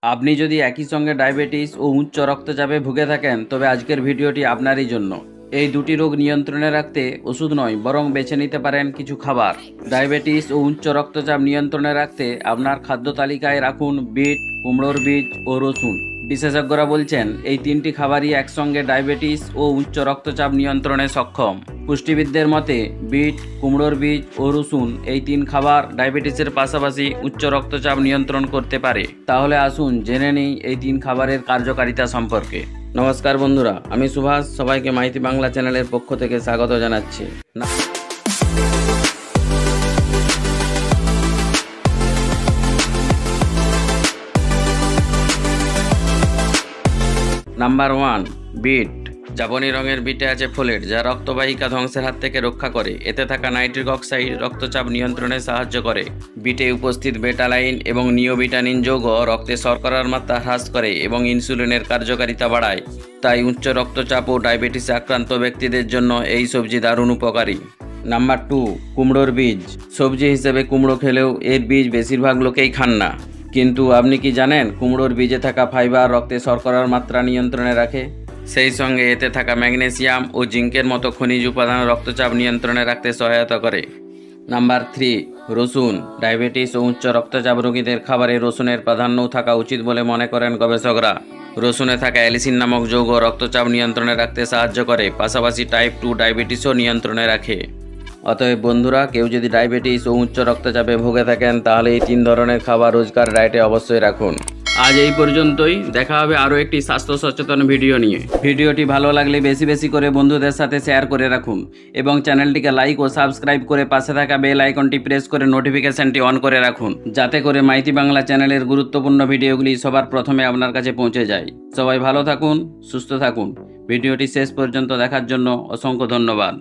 আপনি যদি একই সঙ্গে ডায়াবেটিস ও উচ্চ রক্তচাপে ভুগে থাকেন তবে আজকের ভিডিওটি আপনারই জন্য। এই দুটি রোগ নিয়ন্ত্রণে রাখতে ওষুধ নয় বরং বেছে নিতে পারেন কিছু খাবার। ডায়াবেটিস ও উচ্চ রক্তচাপ নিয়ন্ত্রণে রাখতে আপনার খাদ্য তালিকায় রাখুন বিট, কুমড়োর বীজ ও রসুন। বিশেষজ্ঞরা বলছেন এই তিনটি খাবারই একসঙ্গে ডায়াবেটিস ও উচ্চ রক্তচাপ নিয়ন্ত্রণে সক্ষম। পুষ্টিবিদদের মতে বিট, কুমড়োর বীজ ও রসুন এই তিন খাবার ডায়াবেটিসের পাশাপাশি উচ্চ রক্তচাপ নিয়ন্ত্রণ করতে পারে। তাহলে আসুন জেনে নিই এই তিন খাবারের কার্যকারিতা সম্পর্কে। নমস্কার বন্ধুরা, আমি সুভাষ, সবাইকে মাইতি বাংলা চ্যানেলের পক্ষ থেকে স্বাগত জানাচ্ছি। Number 1, bit. জাবনি রঙের বিটে আছে ফোলেট, যা রক্তবাহিকা ধ্বংসের হাত থেকে রক্ষা করে। এতে থাকা নাইট্রিক অক্সাইড রক্তচাপ নিয়ন্ত্রণে সাহায্য করে। বিটে উপস্থিত বেটালাইন এবং নিওবিটানিন যৌগ রক্তে শর্করার মাত্রা হ্রাস করে এবং ইনসুলিনের কার্যকারিতা বাড়ায়। তাই উচ্চ রক্তচাপ ও ডায়াবেটিসে আক্রান্ত ব্যক্তিদের জন্য এই সবজি দারুণ উপকারী। নাম্বার 2, কুমড়োর বীজ। সবজি হিসেবে কুমড়ো খেলেও এর বীজ বেশিরভাগ লোকেই খান না, কিন্তু আপনি কি জানেন কুমড়োর বীজে থাকা ফাইবার রক্তে শর্করার মাত্রা নিয়ন্ত্রণে রাখে। সেই সঙ্গে এতে থাকা ম্যাগনেসিয়াম ও জিঙ্কের মতো খনিজ উপাদান রক্তচাপ নিয়ন্ত্রণে রাখতে সহায়তা করে। নাম্বার 3, রসুন। ডায়াবেটিস ও উচ্চ রক্তচাপ রোগীদের খাবারে রসুনের প্রাধান্যও থাকা উচিত বলে মনে করেন গবেষকরা। রসুনে থাকা অ্যালিসিন নামক যৌগ রক্তচাপ নিয়ন্ত্রণে রাখতে সাহায্য করে, পাশাপাশি টাইপ 2 ডায়াবেটিসও নিয়ন্ত্রণে রাখে। অতএব বন্ধুরা, কেউ যদি ডায়াবেটিস ও উচ্চ রক্তচাপে ভুগে থাকেন তাহলে এই 3 ধরনের খাবার রোজকার ডায়েটে অবশ্যই রাখুন। আজ এই পর্যন্তই, দেখা হবে আরও একটি স্বাস্থ্য সচেতন ভিডিও নিয়ে। ভিডিওটি ভালো লাগলে বেশি বেশি করে বন্ধুদের সাথে শেয়ার করে রাখুন এবং চ্যানেলটিকে লাইক ও সাবস্ক্রাইব করে পাশে থাকা বেল আইকনটি প্রেস করে নোটিফিকেশনটি অন করে রাখুন, যাতে করে মাইতি বাংলা চ্যানেলের গুরুত্বপূর্ণ ভিডিওগুলি সবার প্রথমে আপনার কাছে পৌঁছে যায়। সবাই ভালো থাকুন, সুস্থ থাকুন। ভিডিওটি শেষ পর্যন্ত দেখার জন্য অসংখ্য ধন্যবাদ।